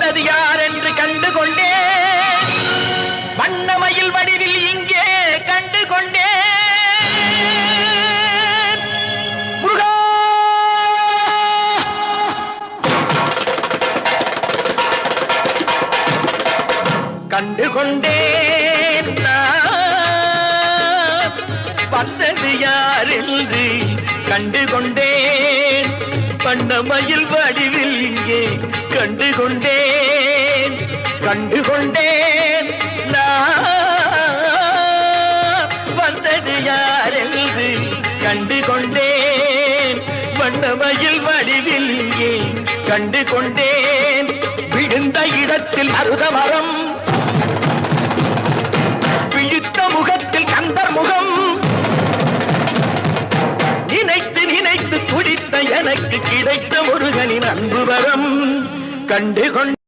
வந்தது யார் என்று கண்டுகொண்டே வண்ணமயில் வடிவில் இங்கே கண்டுகொண்டே கண்டுகொண்டேன் வந்தது யார் என்று கண்டுகொண்டேன் வண்ணமயில் வடிவில் இங்கே கண்டுகொண்டேன் கண்டுகொண்டேன் வந்தது யார் என்று கண்டுகொண்டேன் வண்ணமயில் வடிவில் இங்கே கண்டுகொண்டேன் விழுந்த இடத்தில் அருதமரம் விழித்த முகத்தில் கந்தர் முகம் நினைத்து நினைத்து துடித்த எனக்கு கிடைத்த முருகனின் அன்பு வரம் கண்டுகொண்ட